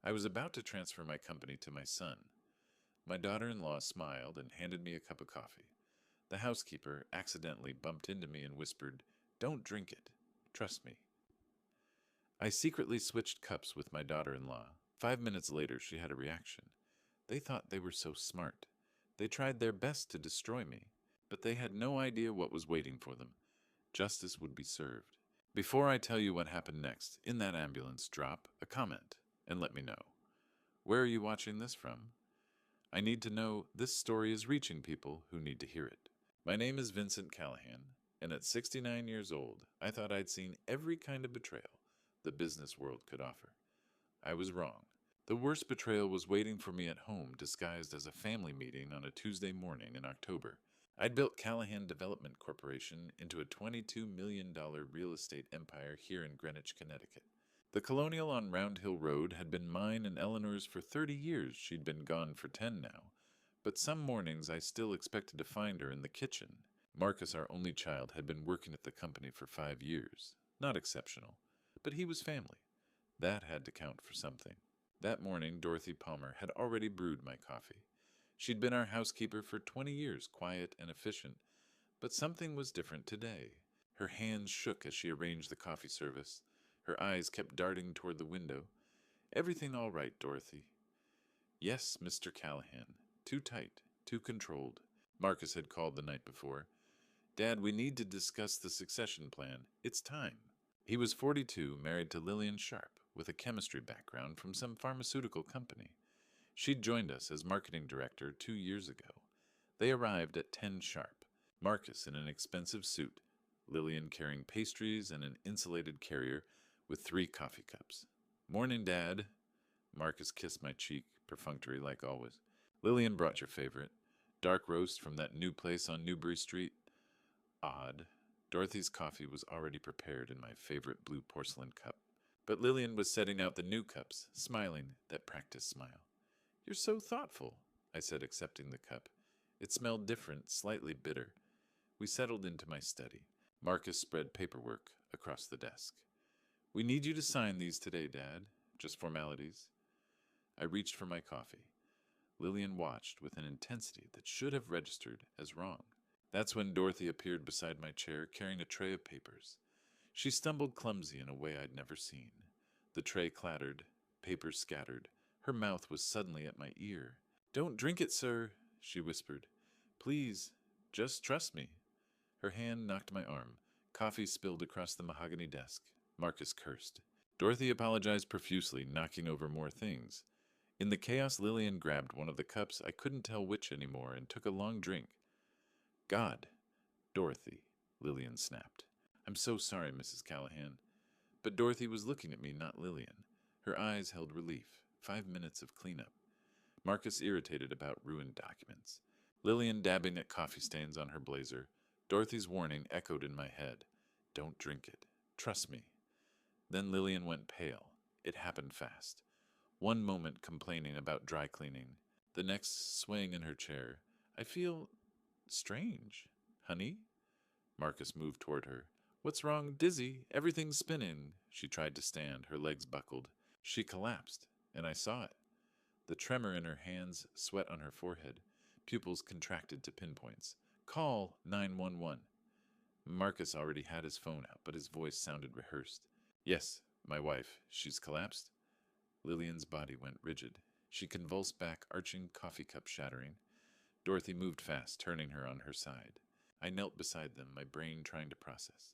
I was about to transfer my company to my son. My daughter-in-law smiled and handed me a cup of coffee. The housekeeper accidentally bumped into me and whispered, "Don't drink it. Trust me." I secretly switched cups with my daughter-in-law. 5 minutes later, she had a reaction. They thought they were so smart. They tried their best to destroy me, but they had no idea what was waiting for them. Justice would be served. Before I tell you what happened next, in that ambulance, drop a comment and let me know. Where are you watching this from? I need to know this story is reaching people who need to hear it. My name is Vincent Callahan, and at 69 years old, I thought I'd seen every kind of betrayal the business world could offer. I was wrong. The worst betrayal was waiting for me at home, disguised as a family meeting on a Tuesday morning in October. I'd built Callahan Development Corporation into a $22 million real estate empire here in Greenwich, Connecticut. The Colonial on Round Hill Road had been mine and Eleanor's for 30 years. She'd been gone for 10 now. But some mornings I still expected to find her in the kitchen. Marcus, our only child, had been working at the company for 5 years. Not exceptional, but he was family. That had to count for something. That morning, Dorothy Palmer had already brewed my coffee. She'd been our housekeeper for 20 years, quiet and efficient, but something was different today. Her hands shook as she arranged the coffee service. Her eyes kept darting toward the window. "Everything all right, Dorothy?" "Yes, Mr. Callahan. Too tight, too controlled," Marcus had called the night before. "Dad, we need to discuss the succession plan. It's time." He was 42, married to Lillian Sharp, with a chemistry background from some pharmaceutical company. She'd joined us as marketing director 2 years ago. They arrived at 10 sharp. Marcus in an expensive suit, Lillian carrying pastries and an insulated carrier with 3 coffee cups. "Morning, Dad." Marcus kissed my cheek, perfunctory like always. "Lillian brought your favorite. Dark roast from that new place on Newbury Street." Odd. Dorothy's coffee was already prepared in my favorite blue porcelain cup. But Lillian was setting out the new cups, smiling, that practiced smile. "You're so thoughtful," I said, accepting the cup. It smelled different, slightly bitter. We settled into my study. Marcus spread paperwork across the desk. "We need you to sign these today, Dad. Just formalities." I reached for my coffee. Lillian watched with an intensity that should have registered as wrong. That's when Dorothy appeared beside my chair, carrying a tray of papers. She stumbled clumsy in a way I'd never seen. The tray clattered, papers scattered. Her mouth was suddenly at my ear. "Don't drink it, sir," she whispered. "Please, just trust me." Her hand knocked my arm. Coffee spilled across the mahogany desk. Marcus cursed. Dorothy apologized profusely, knocking over more things. In the chaos, Lillian grabbed one of the cups, I couldn't tell which anymore, and took a long drink. "God, Dorothy," Lillian snapped. "I'm so sorry, Mrs. Callahan." But Dorothy was looking at me, not Lillian. Her eyes held relief. 5 minutes of cleanup. Marcus irritated about ruined documents. Lillian dabbing at coffee stains on her blazer. Dorothy's warning echoed in my head. "Don't drink it. Trust me." Then Lillian went pale. It happened fast. One moment complaining about dry cleaning. The next swaying in her chair. "I feel strange. Honey?" Marcus moved toward her. "What's wrong? Dizzy. Everything's spinning." She tried to stand. Her legs buckled. She collapsed, and I saw it. The tremor in her hands, sweat on her forehead. Pupils contracted to pinpoints. "Call 911." Marcus already had his phone out, but his voice sounded rehearsed. "Yes, my wife. She's collapsed." Lillian's body went rigid. She convulsed back, arching, coffee cup shattering. Dorothy moved fast, turning her on her side. I knelt beside them, my brain trying to process.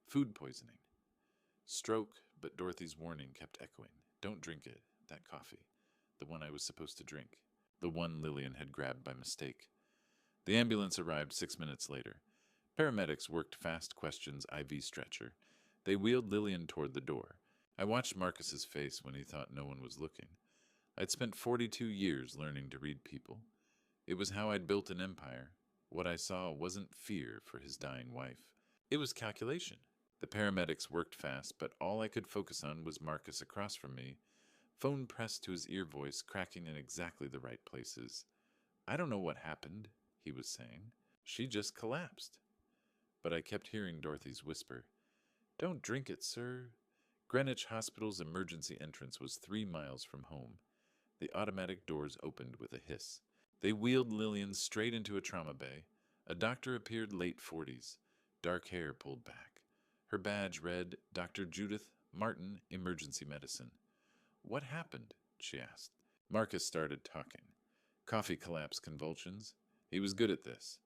Food poisoning. Stroke, but Dorothy's warning kept echoing. "Don't drink it. That coffee. The one I was supposed to drink. The one Lillian had grabbed by mistake." The ambulance arrived 6 minutes later. Paramedics worked fast questions IV stretcher. They wheeled Lillian toward the door. I watched Marcus's face when he thought no one was looking. I'd spent 42 years learning to read people. It was how I'd built an empire. What I saw wasn't fear for his dying wife. It was calculation. The paramedics worked fast, but all I could focus on was Marcus across from me, phone pressed to his ear, voice cracking in exactly the right places. "I don't know what happened," he was saying. "She just collapsed." But I kept hearing Dorothy's whisper. "Don't drink it, sir." Greenwich Hospital's emergency entrance was 3 miles from home. The automatic doors opened with a hiss. They wheeled Lillian straight into a trauma bay. A doctor appeared, late 40s, dark hair pulled back. Her badge read, Dr. Judith Martin, Emergency Medicine. What happened? She asked. Marcus started talking. Coffee collapse convulsions. He was good at this.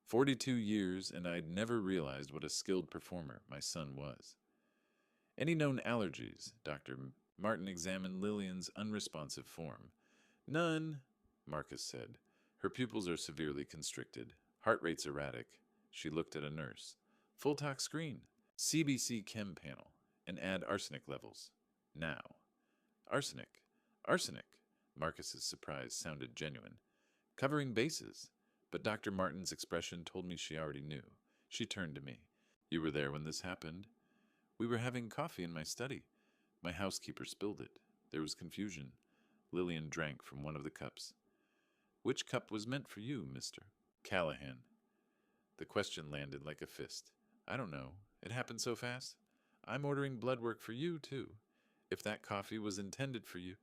42 years, and I'd never realized what a skilled performer my son was. Any known allergies? Dr. Martin examined Lillian's unresponsive form. None, Marcus said. Her pupils are severely constricted. Heart rate's erratic. She looked at a nurse. Full talk screen. CBC chem panel. And add arsenic levels. Now. Arsenic. Arsenic. Marcus's surprise sounded genuine. Covering bases. But Dr. Martin's expression told me she already knew. She turned to me. You were there when this happened? We were having coffee in my study. My housekeeper spilled it. There was confusion. Lillian drank from one of the cups. Which cup was meant for you, Mr. Callahan? The question landed like a fist. I don't know. It happened so fast. I'm ordering blood work for you, too. If that coffee was intended for you.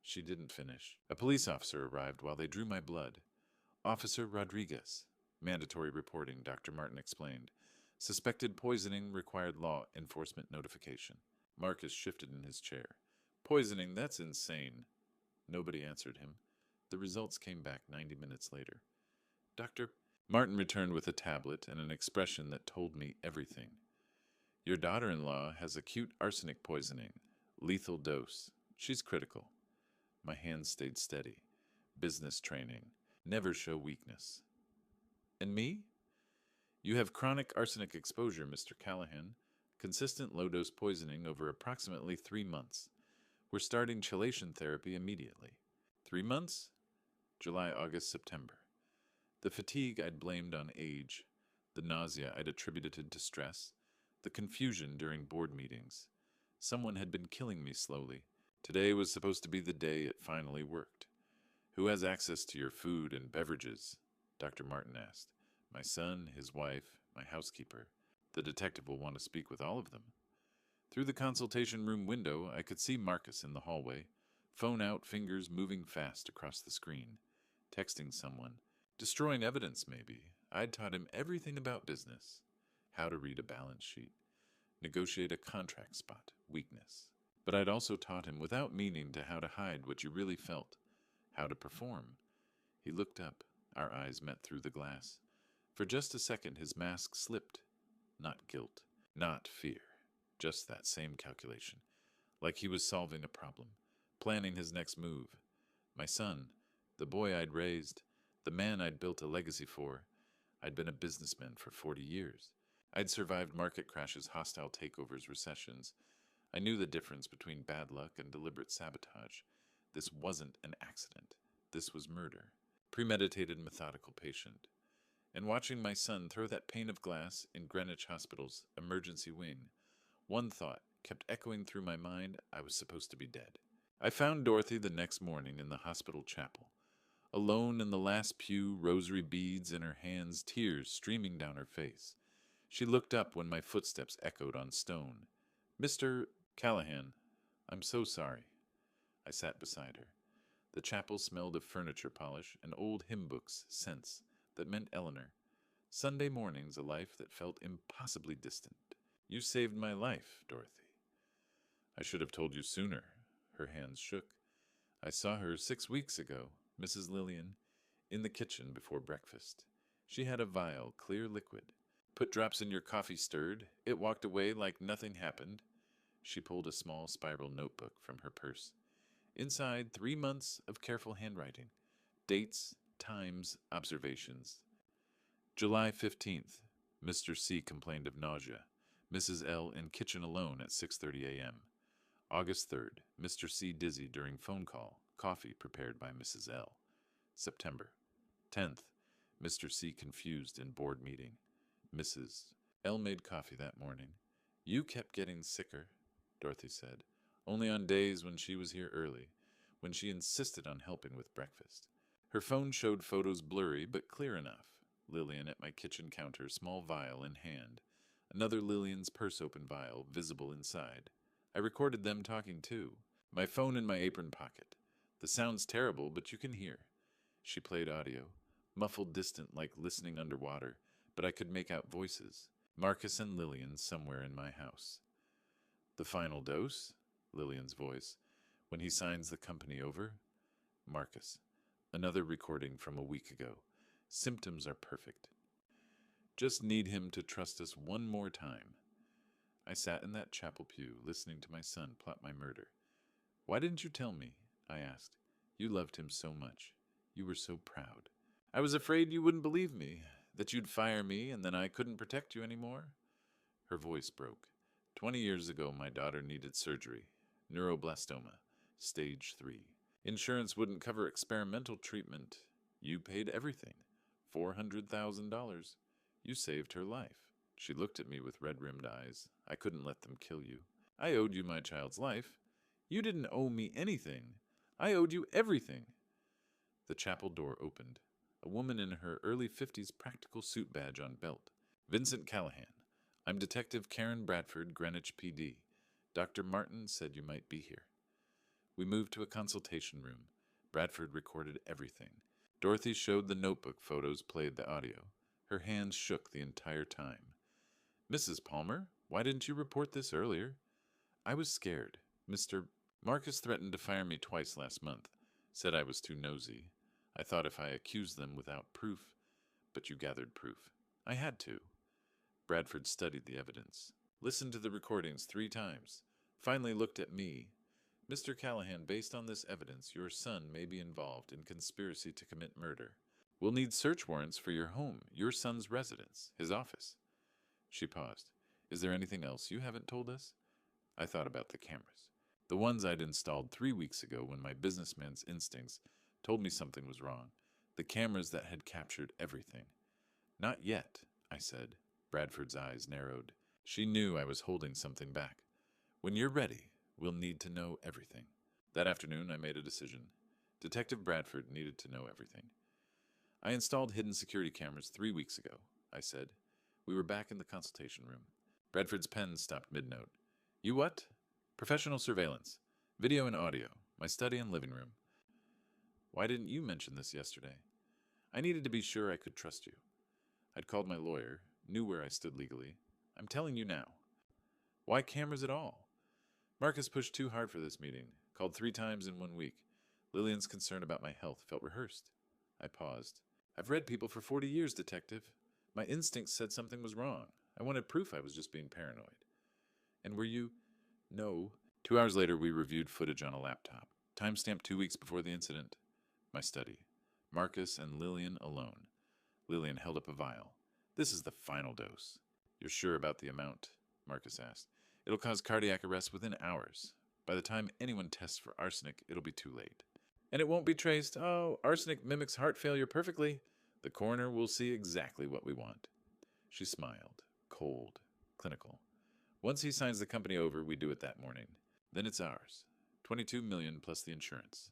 She didn't finish. A police officer arrived while they drew my blood. Officer Rodriguez. Mandatory reporting, Dr. Martin explained. Suspected poisoning required law enforcement notification. Marcus shifted in his chair. Poisoning, that's insane. Nobody answered him. The results came back 90 minutes later. Dr. Martin returned with a tablet and an expression that told me everything. Your daughter-in-law has acute arsenic poisoning. Lethal dose. She's critical. My hands stayed steady. Business training. Never show weakness. And me? You have chronic arsenic exposure, Mr. Callahan. Consistent low-dose poisoning over approximately 3 months. We're starting chelation therapy immediately. 3 months? July, August, September. The fatigue I'd blamed on age. The nausea I'd attributed to stress. The confusion during board meetings. Someone had been killing me slowly. Today was supposed to be the day it finally worked. Who has access to your food and beverages? Dr. Martin asked. My son, his wife, my housekeeper. The detective will want to speak with all of them. Through the consultation room window, I could see Marcus in the hallway, phone out, fingers moving fast across the screen. Texting someone. Destroying evidence, maybe. I'd taught him everything about business. How to read a balance sheet. Negotiate a contract spot. Weakness. But I'd also taught him without meaning to how to hide what you really felt. How to perform. He looked up. Our eyes met through the glass. For just a second, his mask slipped. Not guilt. Not fear. Just that same calculation. Like he was solving a problem. Planning his next move. My son. The boy I'd raised. The man I'd built a legacy for. I'd been a businessman for 40 years. I'd survived market crashes, hostile takeovers, recessions. I knew the difference between bad luck and deliberate sabotage. This wasn't an accident. This was murder. Premeditated, methodical, patient. And watching my son throw that pane of glass in Greenwich Hospital's emergency wing, one thought kept echoing through my mind: I was supposed to be dead. I found Dorothy the next morning in the hospital chapel. Alone in the last pew, rosary beads in her hands, tears streaming down her face. She looked up when my footsteps echoed on stone. Mr. Callahan, I'm so sorry. I sat beside her. The chapel smelled of furniture polish and old hymn books, scents that meant Eleanor. Sunday mornings, a life that felt impossibly distant. You saved my life, Dorothy. I should have told you sooner. Her hands shook. I saw her 6 weeks ago, Mrs. Lillian, in the kitchen before breakfast. She had a vial, clear liquid. Put drops in your coffee, stirred. It walked away like nothing happened. She pulled a small spiral notebook from her purse. Inside, 3 months of careful handwriting. Dates, times, observations. July 15th. Mr. C complained of nausea. Mrs. L in kitchen alone at 6:30 a.m. August 3rd. Mr. C dizzy during phone call. Coffee prepared by Mrs. L. September 10th. Mr. C confused in board meeting. Mrs. L made coffee that morning. You kept getting sicker, Dorothy said. Only on days when she was here early, when she insisted on helping with breakfast. Her phone showed photos blurry but clear enough. Lillian at my kitchen counter, small vial in hand. Another Lillian's purse-open vial, visible inside. I recorded them talking too, my phone in my apron pocket. The sound's terrible, but you can hear. She played audio, muffled distant like listening underwater, but I could make out voices. Marcus and Lillian somewhere in my house. The final dose? Lillian's voice. When he signs the company over? Marcus. Another recording from a week ago. Symptoms are perfect. Just need him to trust us one more time. I sat in that chapel pew, listening to my son plot my murder. Why didn't you tell me? I asked. You loved him so much. You were so proud. I was afraid you wouldn't believe me, that you'd fire me and then I couldn't protect you anymore. Her voice broke. 20 years ago, my daughter needed surgery. Neuroblastoma. Stage 3. Insurance wouldn't cover experimental treatment. You paid everything. $400,000. You saved her life. She looked at me with red-rimmed eyes. I couldn't let them kill you. I owed you my child's life. You didn't owe me anything. I owed you everything. The chapel door opened. A woman in her early 50s, practical suit badge on belt. Vincent Callahan. I'm Detective Karen Bradford, Greenwich PD. Dr. Martin said you might be here. We moved to a consultation room. Bradford recorded everything. Dorothy showed the notebook photos, played the audio. Her hands shook the entire time. Mrs. Palmer, why didn't you report this earlier? I was scared. Mr. Marcus threatened to fire me twice last month. Said I was too nosy. I thought if I accused them without proof. But you gathered proof. I had to. Bradford studied the evidence. Listened to the recordings 3 times. Finally looked at me. Mr. Callahan, based on this evidence, your son may be involved in conspiracy to commit murder. We'll need search warrants for your home, your son's residence, his office. She paused. Is there anything else you haven't told us? I thought about the cameras. The ones I'd installed 3 weeks ago when my businessman's instincts told me something was wrong. The cameras that had captured everything. Not yet, I said. Bradford's eyes narrowed. She knew I was holding something back. When you're ready, we'll need to know everything. That afternoon, I made a decision. Detective Bradford needed to know everything. I installed hidden security cameras 3 weeks ago, I said. We were back in the consultation room. Bradford's pen stopped mid-note. You what? Professional surveillance. Video and audio. My study and living room. Why didn't you mention this yesterday? I needed to be sure I could trust you. I'd called my lawyer, knew where I stood legally. I'm telling you now. Why cameras at all? Marcus pushed too hard for this meeting. Called 3 times in 1 week. Lillian's concern about my health felt rehearsed. I paused. I've read people for 40 years, Detective. My instincts said something was wrong. I wanted proof I was just being paranoid. And were you? No. 2 hours later, we reviewed footage on a laptop. Timestamped 2 weeks before the incident. My study. Marcus and Lillian alone. Lillian held up a vial. This is the final dose. You're sure about the amount? Marcus asked. It'll cause cardiac arrest within hours. By the time anyone tests for arsenic, it'll be too late. And it won't be traced. Oh, arsenic mimics heart failure perfectly. The coroner will see exactly what we want. She smiled. Cold. Clinical. Once he signs the company over, we do it that morning. Then it's ours. $22 million plus the insurance.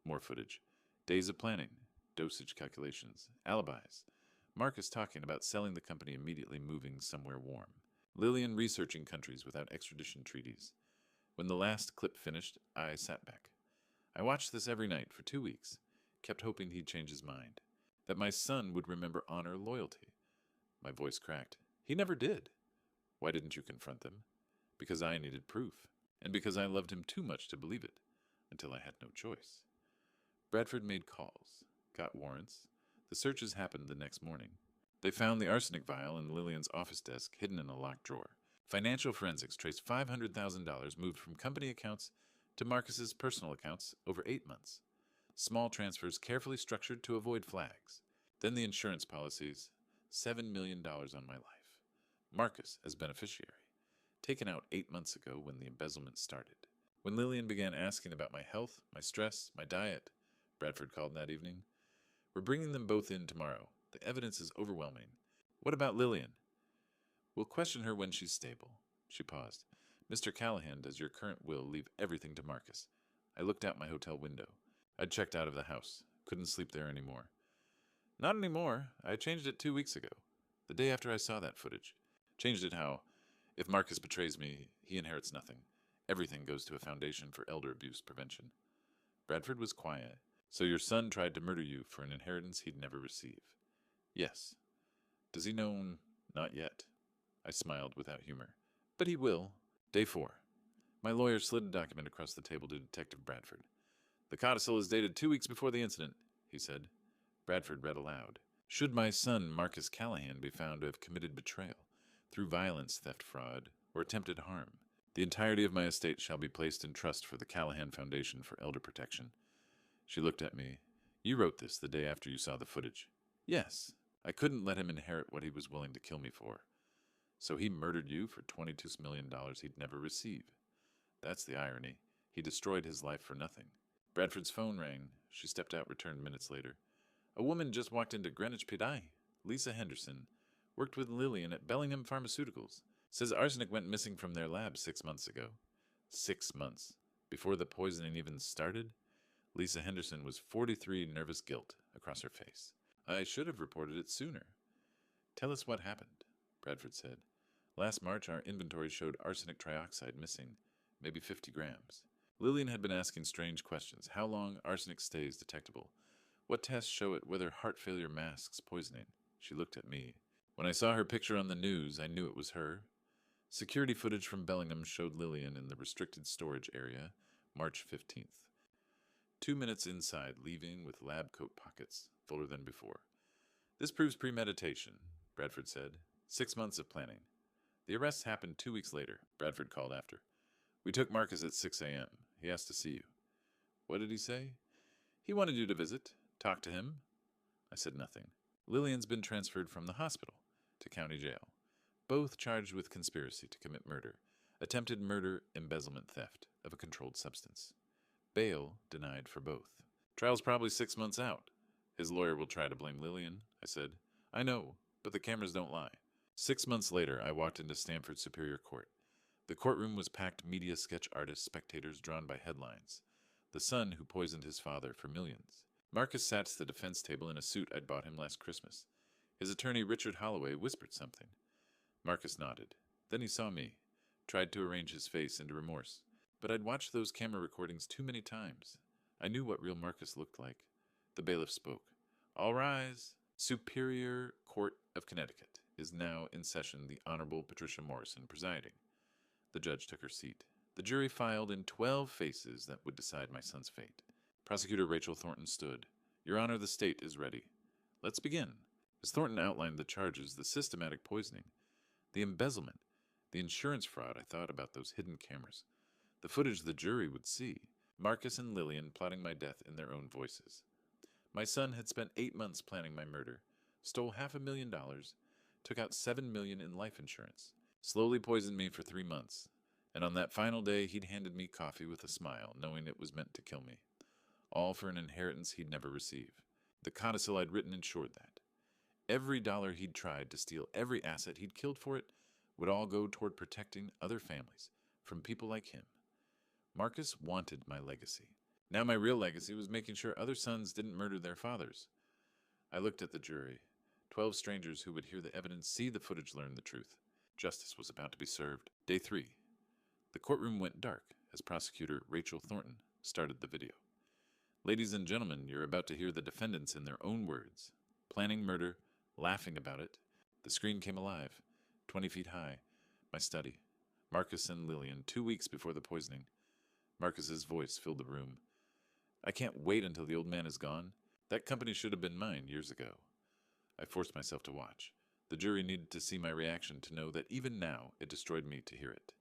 More footage. Days of planning. Dosage calculations. Alibis. Marcus talking about selling the company immediately, moving somewhere warm. Lillian researching countries without extradition treaties. When the last clip finished, I sat back. I watched this every night for 2 weeks. Kept hoping he'd change his mind. That my son would remember honor, loyalty. My voice cracked. He never did. Why didn't you confront them? Because I needed proof. And because I loved him too much to believe it. Until I had no choice. Bradford made calls. Got warrants. The searches happened the next morning. They found the arsenic vial in Lillian's office desk, hidden in a locked drawer. Financial forensics traced $500,000 moved from company accounts to Marcus's personal accounts over 8 months. Small transfers carefully structured to avoid flags. Then the insurance policies. $7 million on my life. Marcus as beneficiary. Taken out 8 months ago when the embezzlement started. When Lillian began asking about my health, my stress, my diet, Bradford called that evening. We're bringing them both in tomorrow. The evidence is overwhelming. What about Lillian? We'll question her when she's stable. She paused. Mr. Callahan, does your current will leave everything to Marcus? I looked out my hotel window. I'd checked out of the house. Couldn't sleep there anymore. Not anymore. I changed it 2 weeks ago. The day after I saw that footage. Changed it how, if Marcus betrays me, he inherits nothing. Everything goes to a foundation for elder abuse prevention. Bradford was quiet. So your son tried to murder you for an inheritance he'd never receive? Yes. Does he know? Not yet. I smiled without humor. But he will. Day 4. My lawyer slid a document across the table to Detective Bradford. The codicil is dated 2 weeks before the incident, he said. Bradford read aloud. Should my son, Marcus Callahan, be found to have committed betrayal through violence, theft, fraud, or attempted harm, the entirety of my estate shall be placed in trust for the Callahan Foundation for Elder Protection. She looked at me. You wrote this the day after you saw the footage. Yes. I couldn't let him inherit what he was willing to kill me for. So he murdered you for $22 million he'd never receive. That's the irony. He destroyed his life for nothing. Bradford's phone rang. She stepped out, returned minutes later. A woman just walked into Greenwich PI. Lisa Henderson. Worked with Lillian at Bellingham Pharmaceuticals. Says arsenic went missing from their lab 6 months ago. 6 months. Before the poisoning even started? Lisa Henderson was 43 nervous guilt across her face. I should have reported it sooner. Tell us what happened, Bradford said. Last March, our inventory showed arsenic trioxide missing, maybe 50 grams. Lillian had been asking strange questions. How long arsenic stays detectable? What tests show it whether heart failure masks poisoning? She looked at me. When I saw her picture on the news, I knew it was her. Security footage from Bellingham showed Lillian in the restricted storage area, March 15th. 2 minutes inside, leaving with lab coat pockets, fuller than before. This proves premeditation, Bradford said. 6 months of planning. The arrests happened 2 weeks later, Bradford called after. We took Marcus at 6 a.m. He asked to see you. What did he say? He wanted you to visit. Talk to him. I said nothing. Lillian's been transferred from the hospital to county jail. Both charged with conspiracy to commit murder, attempted murder, embezzlement, theft of a controlled substance. Bail denied for both. Trial's probably 6 months out. His lawyer will try to blame Lillian, I said. I know, but the cameras don't lie. 6 months later, I walked into Stamford Superior Court. The courtroom was packed media sketch artists, spectators drawn by headlines. The son who poisoned his father for millions. Marcus sat at the defense table in a suit I'd bought him last Christmas. His attorney, Richard Holloway, whispered something. Marcus nodded. Then he saw me, tried to arrange his face into remorse. But I'd watched those camera recordings too many times. I knew what real Marcus looked like. The bailiff spoke. All rise. Superior Court of Connecticut is now in session, the Honorable Patricia Morrison presiding. The judge took her seat. The jury filed in 12 faces that would decide my son's fate. Prosecutor Rachel Thornton stood. Your Honor, the state is ready. Let's begin. As Thornton outlined the charges, the systematic poisoning, the embezzlement, the insurance fraud, I thought about those hidden cameras. The footage the jury would see. Marcus and Lillian plotting my death in their own voices. My son had spent 8 months planning my murder, stole $500,000, took out $7 million in life insurance, slowly poisoned me for 3 months, and on that final day he'd handed me coffee with a smile, knowing it was meant to kill me. All for an inheritance he'd never receive. The codicil I'd written ensured that. Every dollar he'd tried to steal, every asset he'd killed for it, would all go toward protecting other families from people like him. Marcus wanted my legacy. Now my real legacy was making sure other sons didn't murder their fathers. I looked at the jury. 12 strangers who would hear the evidence, see the footage, learn the truth. Justice was about to be served. Day 3. The courtroom went dark as prosecutor Rachel Thornton started the video. Ladies and gentlemen, you're about to hear the defendants in their own words. Planning murder, laughing about it. The screen came alive, 20 feet high. My study. Marcus and Lillian, 2 weeks before the poisoning. Marcus's voice filled the room. I can't wait until the old man is gone. That company should have been mine years ago. I forced myself to watch. The jury needed to see my reaction to know that even now it destroyed me to hear it.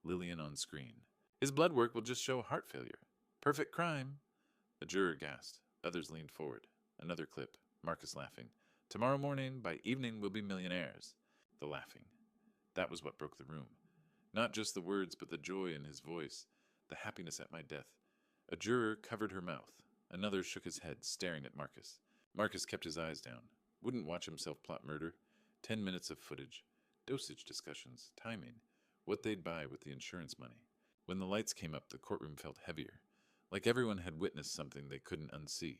Lillian on screen. His blood work will just show heart failure. Perfect crime. A juror gasped. Others leaned forward. Another clip. Marcus laughing. Tomorrow morning, by evening, we'll be millionaires. The laughing. That was what broke the room. Not just the words, but the joy in his voice. The happiness at my death. A juror covered her mouth. Another shook his head, staring at Marcus. Marcus kept his eyes down. Wouldn't watch himself plot murder. 10 minutes of footage. Dosage discussions. Timing. What they'd buy with the insurance money. When the lights came up, the courtroom felt heavier. Like everyone had witnessed something they couldn't unsee.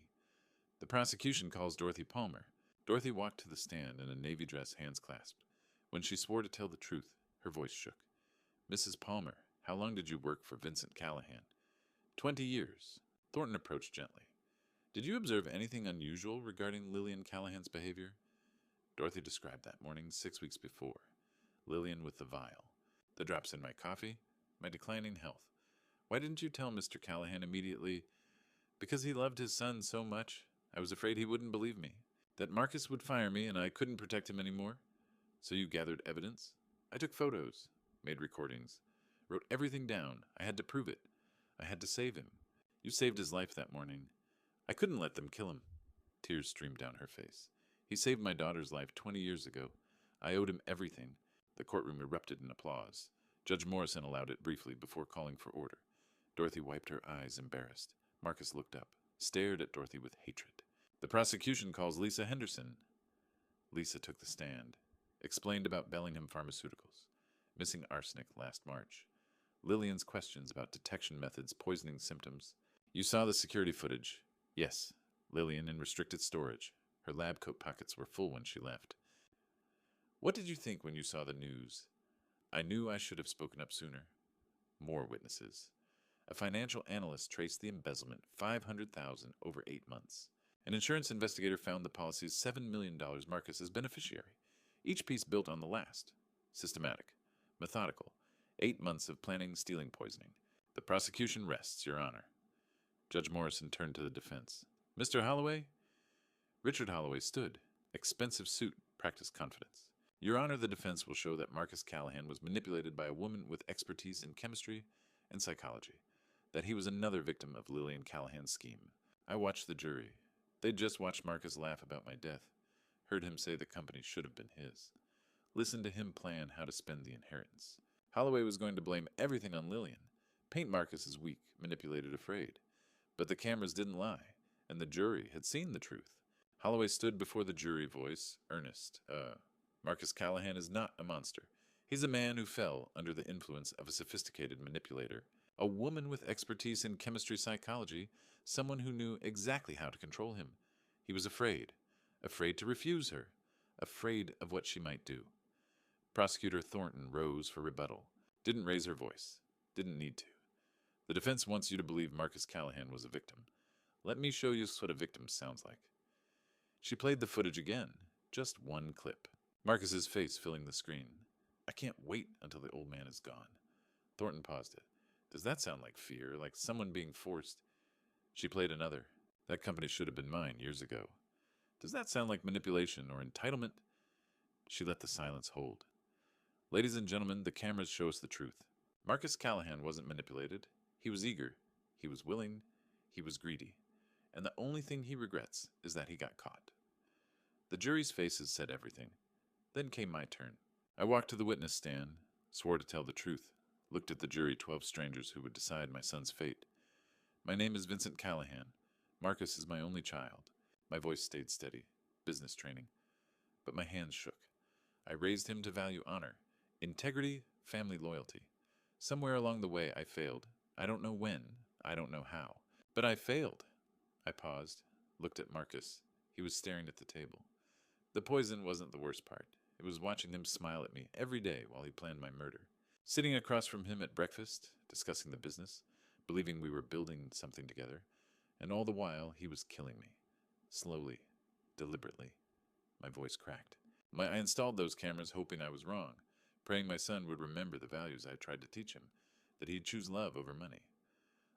The prosecution calls Dorothy Palmer. Dorothy walked to the stand in a navy dress, hands clasped. When she swore to tell the truth, her voice shook. Mrs. Palmer, How long did you work for Vincent Callahan? 20 years. Thornton approached gently. Did you observe anything unusual regarding Lillian Callahan's behavior? Dorothy described that morning 6 weeks before. Lillian with the vial. The drops in my coffee. My declining health. Why didn't you tell Mr. Callahan immediately? Because he loved his son so much, I was afraid he wouldn't believe me. That Marcus would fire me and I couldn't protect him anymore. So you gathered evidence? I took photos, made recordings, wrote everything down. I had to prove it. I had to save him. You saved his life that morning. I couldn't let them kill him. Tears streamed down her face. He saved my daughter's life 20 years ago. I owed him everything. The courtroom erupted in applause. Judge Morrison allowed it briefly before calling for order. Dorothy wiped her eyes, embarrassed. Marcus looked up, stared at Dorothy with hatred. The prosecution calls Lisa Henderson. Lisa took the stand, explained about Bellingham Pharmaceuticals, missing arsenic last March. Lillian's questions about detection methods, poisoning symptoms. You saw the security footage. Yes, Lillian in restricted storage. Her lab coat pockets were full when she left. What did you think when you saw the news? I knew I should have spoken up sooner. More witnesses. A financial analyst traced the embezzlement, $500,000 over 8 months. An insurance investigator found the policy's $7 million Marcus as beneficiary, each piece built on the last. Systematic. Methodical. 8 months of planning, stealing, poisoning. The prosecution rests, Your Honor. Judge Morrison turned to the defense. Mr. Holloway? Richard Holloway stood. Expensive suit, practiced confidence. Your Honor, the defense will show that Marcus Callahan was manipulated by a woman with expertise in chemistry and psychology, that he was another victim of Lillian Callahan's scheme. I watched the jury. They'd just watched Marcus laugh about my death, heard him say the company should have been his, listened to him plan how to spend the inheritance. Holloway was going to blame everything on Lillian, paint Marcus as weak, manipulated, afraid. But the cameras didn't lie, and the jury had seen the truth. Holloway stood before the jury, voice earnest. Marcus Callahan is not a monster. He's a man who fell under the influence of a sophisticated manipulator, a woman with expertise in chemistry psychology, someone who knew exactly how to control him. He was afraid to refuse her, afraid of what she might do. Prosecutor Thornton rose for rebuttal, didn't raise her voice, didn't need to. The defense wants you to believe Marcus Callahan was a victim. Let me show you what a victim sounds like. She played the footage again, just one clip. Marcus's face filling the screen. I can't wait until the old man is gone. Thornton paused it. Does that sound like fear, like someone being forced? She played another. That company should have been mine years ago. Does that sound like manipulation or entitlement? She let the silence hold. Ladies and gentlemen, the cameras show us the truth. Marcus Callahan wasn't manipulated. He was eager. He was willing. He was greedy. And the only thing he regrets is that he got caught. The jury's faces said everything. Then came my turn. I walked to the witness stand, swore to tell the truth, looked at the jury, 12 strangers who would decide my son's fate. My name is Vincent Callahan. Marcus is my only child. My voice stayed steady. Business training. But my hands shook. I raised him to value honor, integrity, family loyalty. Somewhere along the way I failed. I don't know when. I don't know how. But I failed. I paused, looked at Marcus. He was staring at the table. The poison wasn't the worst part. It was watching him smile at me every day while he planned my murder. Sitting across from him at breakfast, discussing the business, believing we were building something together, and all the while he was killing me. Slowly, deliberately. My voice cracked. I installed those cameras hoping I was wrong, praying my son would remember the values I tried to teach him, that he'd choose love over money.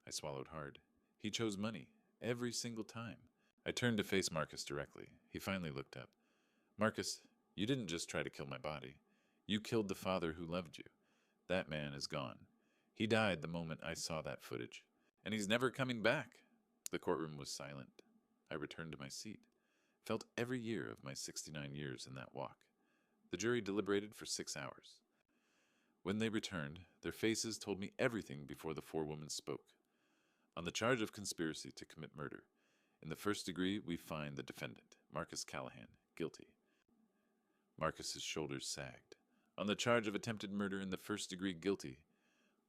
I swallowed hard. He chose money, every single time. I turned to face Marcus directly. He finally looked up. Marcus, you didn't just try to kill my body. You killed the father who loved you. That man is gone. He died the moment I saw that footage. And he's never coming back. The courtroom was silent. I returned to my seat. Felt every year of my 69 years in that walk. The jury deliberated for 6 hours. When they returned, their faces told me everything before the 4 women spoke. On the charge of conspiracy to commit murder, in the first degree, we find the defendant, Marcus Callahan, guilty. Marcus's shoulders sagged. On the charge of attempted murder in the first degree, guilty.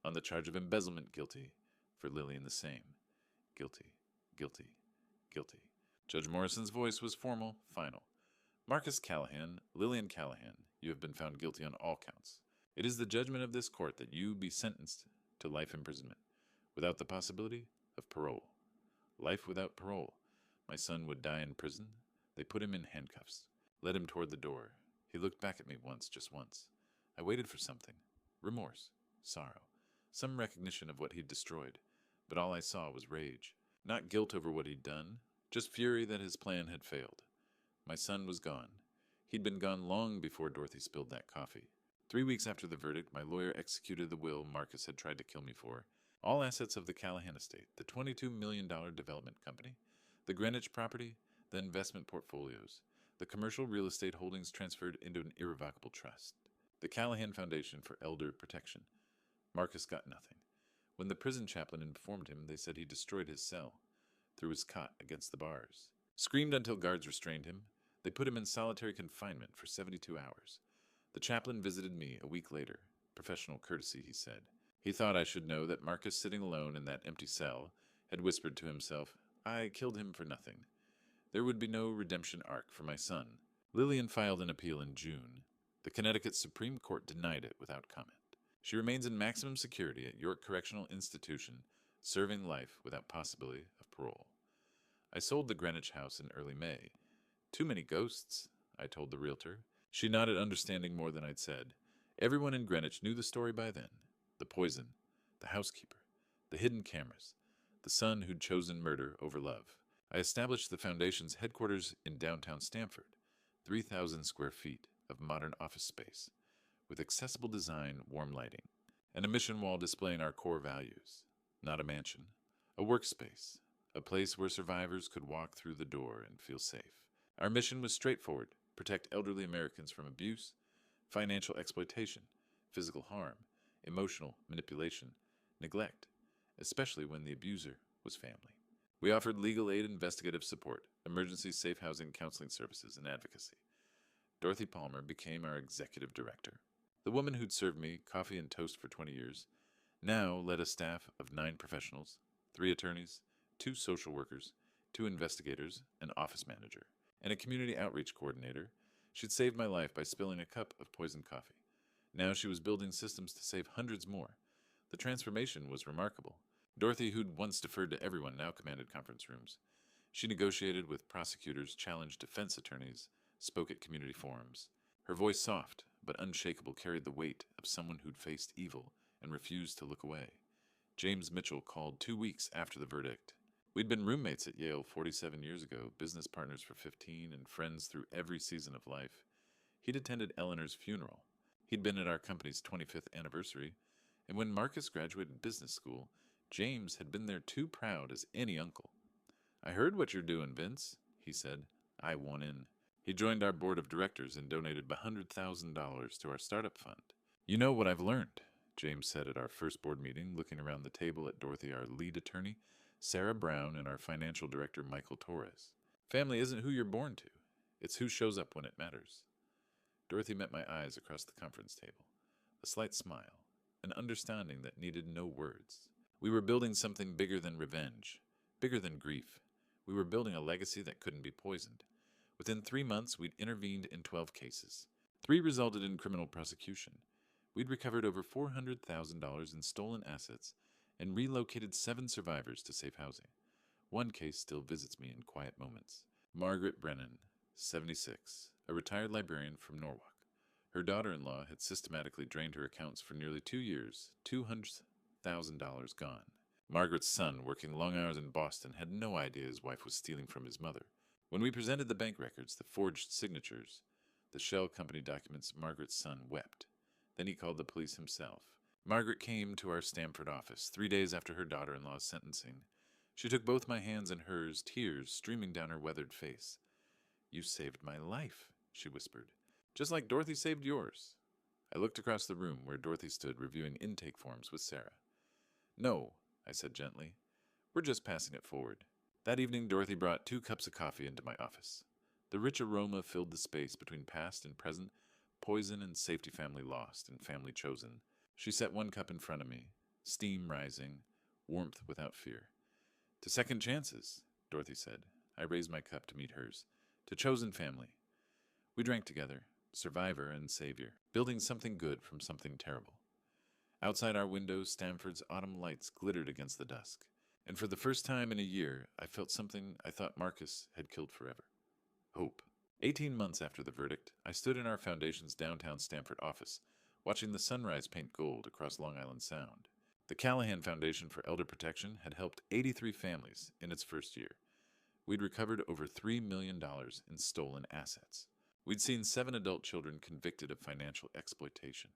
On the charge of embezzlement, guilty. For Lillian the same. Guilty, guilty, guilty. Judge Morrison's voice was formal, final. Marcus Callahan, Lillian Callahan, you have been found guilty on all counts. It is the judgment of this court that you be sentenced to life imprisonment, without the possibility of parole. Life without parole. My son would die in prison. They put him in handcuffs, led him toward the door. He looked back at me once, just once. I waited for something. Remorse, sorrow, some recognition of what he'd destroyed. But all I saw was rage. Not guilt over what he'd done, just fury that his plan had failed. My son was gone. He'd been gone long before Dorothy spilled that coffee. 3 weeks after the verdict, my lawyer executed the will Marcus had tried to kill me for. All assets of the Callahan estate, the $22 million development company, the Greenwich property, the investment portfolios, the commercial real estate holdings transferred into an irrevocable trust, the Callahan Foundation for Elder Protection. Marcus got nothing. When the prison chaplain informed him, they said he destroyed his cell, threw his cot against the bars, screamed until guards restrained him. They put him in solitary confinement for 72 hours. The chaplain visited me a week later. Professional courtesy, he said. He thought I should know that Marcus, sitting alone in that empty cell, had whispered to himself, "I killed him for nothing." There would be no redemption arc for my son. Lillian filed an appeal in June. The Connecticut Supreme Court denied it without comment. She remains in maximum security at York Correctional Institution, serving life without possibility of parole. I sold the Greenwich house in early May. Too many ghosts, I told the realtor. She nodded, understanding more than I'd said. Everyone in Greenwich knew the story by then. The poison, the housekeeper, the hidden cameras, the son who'd chosen murder over love. I established the foundation's headquarters in downtown Stamford, 3,000 square feet of modern office space, with accessible design, warm lighting, and a mission wall displaying our core values. Not a mansion, a workspace, a place where survivors could walk through the door and feel safe. Our mission was straightforward: protect elderly Americans from abuse, financial exploitation, physical harm, emotional manipulation, neglect, especially when the abuser was family. We offered legal aid, investigative support, emergency safe housing, counseling services, and advocacy. Dorothy Palmer became our executive director. The woman who'd served me coffee and toast for 20 years now led a staff of 9 professionals, 3 attorneys, 2 social workers, 2 investigators, an office manager, and a community outreach coordinator. She'd saved my life by spilling a cup of poisoned coffee. Now she was building systems to save hundreds more. The transformation was remarkable. Dorothy, who'd once deferred to everyone, now commanded conference rooms. She negotiated with prosecutors, challenged defense attorneys, spoke at community forums. Her voice, soft but unshakable, carried the weight of someone who'd faced evil and refused to look away. James Mitchell called 2 weeks after the verdict. We'd been roommates at Yale 47 years ago, business partners for 15, and friends through every season of life. He'd attended Eleanor's funeral. He'd been at our company's 25th anniversary, and when Marcus graduated business school, James had been there too proud as any uncle. "I heard what you're doing, Vince," he said. I won in. He joined our board of directors and donated $100,000 to our startup fund. "You know what I've learned," James said at our first board meeting, looking around the table at Dorothy, our lead attorney, Sarah Brown, and our financial director, Michael Torres. "Family isn't who you're born to. It's who shows up when it matters." Dorothy met my eyes across the conference table. A slight smile, an understanding that needed no words. We were building something bigger than revenge, bigger than grief. We were building a legacy that couldn't be poisoned. Within 3 months, we'd intervened in 12 cases. 3 resulted in criminal prosecution. We'd recovered over $400,000 in stolen assets and relocated 7 survivors to safe housing. One case still visits me in quiet moments. Margaret Brennan, 76, a retired librarian from Norwalk. Her daughter-in-law had systematically drained her accounts for nearly 2 years, $200,000 gone. Margaret's son, working long hours in Boston, had no idea his wife was stealing from his mother. When we presented the bank records, the forged signatures, the shell company documents, Margaret's son wept. Then he called the police himself. Margaret came to our Stamford office 3 days after her daughter-in-law's sentencing. She took both my hands in hers, tears streaming down her weathered face. "You saved my life," she whispered. "Just like Dorothy saved yours." I looked across the room where Dorothy stood reviewing intake forms with Sarah. "No," I said gently. "We're just passing it forward." That evening, Dorothy brought 2 cups of coffee into my office. The rich aroma filled the space between past and present, poison and safety, family lost and family chosen. She set 1 cup in front of me, steam rising, warmth without fear. "To second chances," Dorothy said. I raised my cup to meet hers. "To chosen family." We drank together, survivor and savior, building something good from something terrible. Outside our window, Stamford's autumn lights glittered against the dusk, and for the first time in a year, I felt something I thought Marcus had killed forever: hope. 18 months after the verdict, I stood in our foundation's downtown Stamford office, watching the sunrise paint gold across Long Island Sound. The Callahan Foundation for Elder Protection had helped 83 families in its first year. We'd recovered over $3 million in stolen assets. We'd seen 7 adult children convicted of financial exploitation.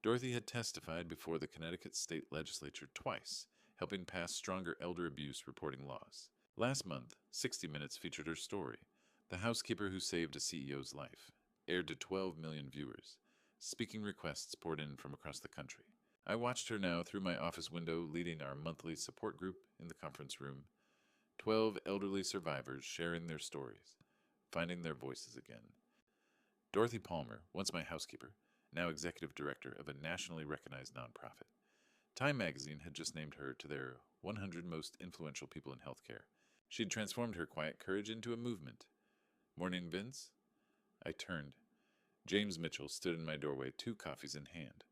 Dorothy had testified before the Connecticut State Legislature twice, helping pass stronger elder abuse reporting laws. Last month, 60 Minutes featured her story, The Housekeeper Who Saved a CEO's Life, aired to 12 million viewers. Speaking requests poured in from across the country. I watched her now through my office window, leading our monthly support group in the conference room. 12 elderly survivors sharing their stories, finding their voices again. Dorothy Palmer, once my housekeeper, now executive director of a nationally recognized nonprofit. Time magazine had just named her to their 100 most influential people in healthcare. She'd transformed her quiet courage into a movement. Morning, Vince? I turned. James Mitchell stood in my doorway, 2 coffees in hand.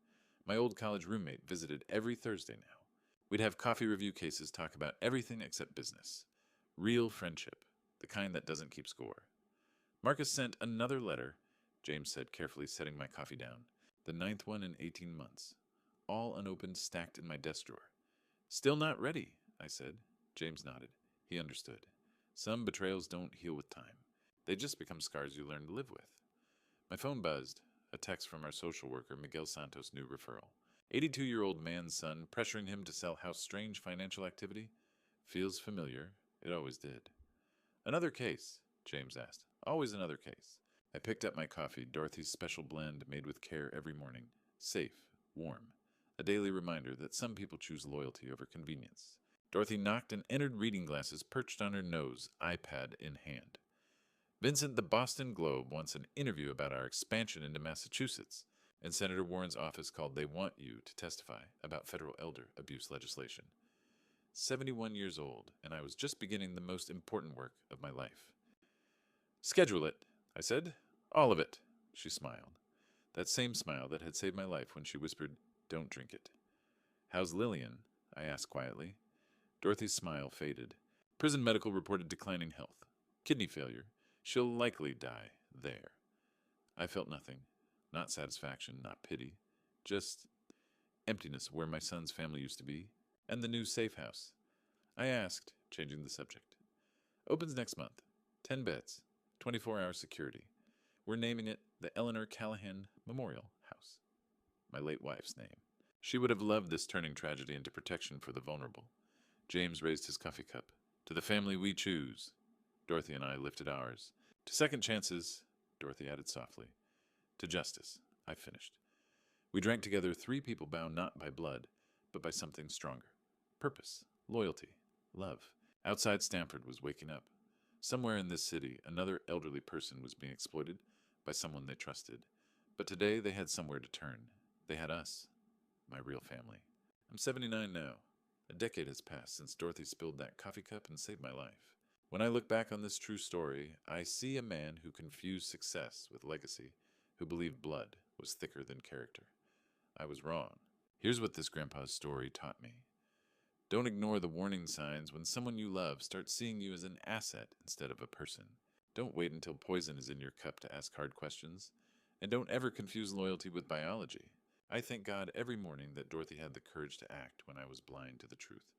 My old college roommate visited every Thursday now. We'd have coffee review cases talk about everything except business. Real friendship, the kind that doesn't keep score. Marcus sent another letter, James said, carefully setting my coffee down. The 9th one in 18 months. All unopened, stacked in my desk drawer. Still not ready, I said. James nodded. He understood. Some betrayals don't heal with time. They just become scars you learn to live with. My phone buzzed. A text from our social worker, Miguel Santos' new referral. 82-year-old man's son pressuring him to sell house. Strange financial activity? Feels familiar. It always did. Another case, James asked. Always another case. I picked up my coffee, Dorothy's special blend made with care every morning. Safe, warm. A daily reminder that some people choose loyalty over convenience. Dorothy knocked and entered reading glasses perched on her nose, iPad in hand. Vincent, the Boston Globe wants an interview about our expansion into Massachusetts, and Senator Warren's office called They Want You to testify about federal elder abuse legislation. 71 years old, and I was just beginning the most important work of my life. Schedule it, I said. All of it, she smiled. That same smile that had saved my life when she whispered, "Don't drink it." How's Lillian? I asked quietly. Dorothy's smile faded. Prison medical reported declining health. Kidney failure. She'll likely die there. I felt nothing. Not satisfaction, not pity. Just emptiness where my son's family used to be, and the new safe house. I asked, changing the subject. Opens next month. 10 beds. 24-hour security. We're naming it the Eleanor Callahan Memorial House. My late wife's name. She would have loved this turning tragedy into protection for the vulnerable. James raised his coffee cup. To the family we choose. Dorothy and I lifted ours. To second chances, Dorothy added softly. To justice, I finished. We drank together, 3 people bound not by blood, but by something stronger. Purpose, loyalty, love. Outside Stamford was waking up. Somewhere in this city, another elderly person was being exploited by someone they trusted. But today they had somewhere to turn. They had us, my real family. I'm 79 now. A decade has passed since Dorothy spilled that coffee cup and saved my life. When I look back on this true story, I see a man who confused success with legacy, who believed blood was thicker than character. I was wrong. Here's what this grandpa's story taught me. Don't ignore the warning signs when someone you love starts seeing you as an asset instead of a person. Don't wait until poison is in your cup to ask hard questions. And don't ever confuse loyalty with biology. I thank God every morning that Dorothy had the courage to act when I was blind to the truth.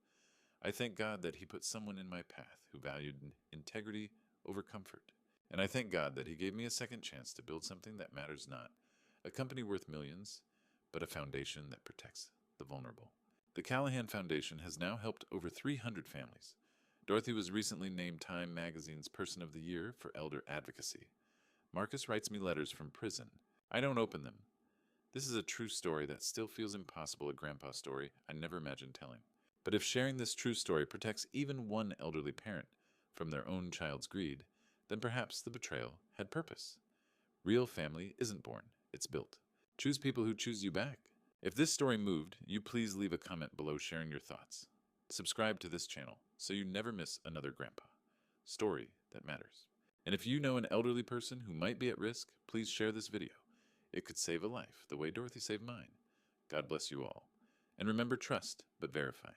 I thank God that He put someone in my path who valued integrity over comfort. And I thank God that He gave me a second chance to build something that matters not, a company worth millions, but a foundation that protects the vulnerable. The Callahan Foundation has now helped over 300 families. Dorothy was recently named Time Magazine's Person of the Year for Elder Advocacy. Marcus writes me letters from prison. I don't open them. This is a true story that still feels impossible, a grandpa story I never imagined telling. But if sharing this true story protects even one elderly parent from their own child's greed, then perhaps the betrayal had purpose. Real family isn't born, it's built. Choose people who choose you back. If this story moved, you please leave a comment below sharing your thoughts. Subscribe to this channel so you never miss another grandpa story that matters. And if you know an elderly person who might be at risk, please share this video. It could save a life the way Dorothy saved mine. God bless you all. And remember, trust, but verify.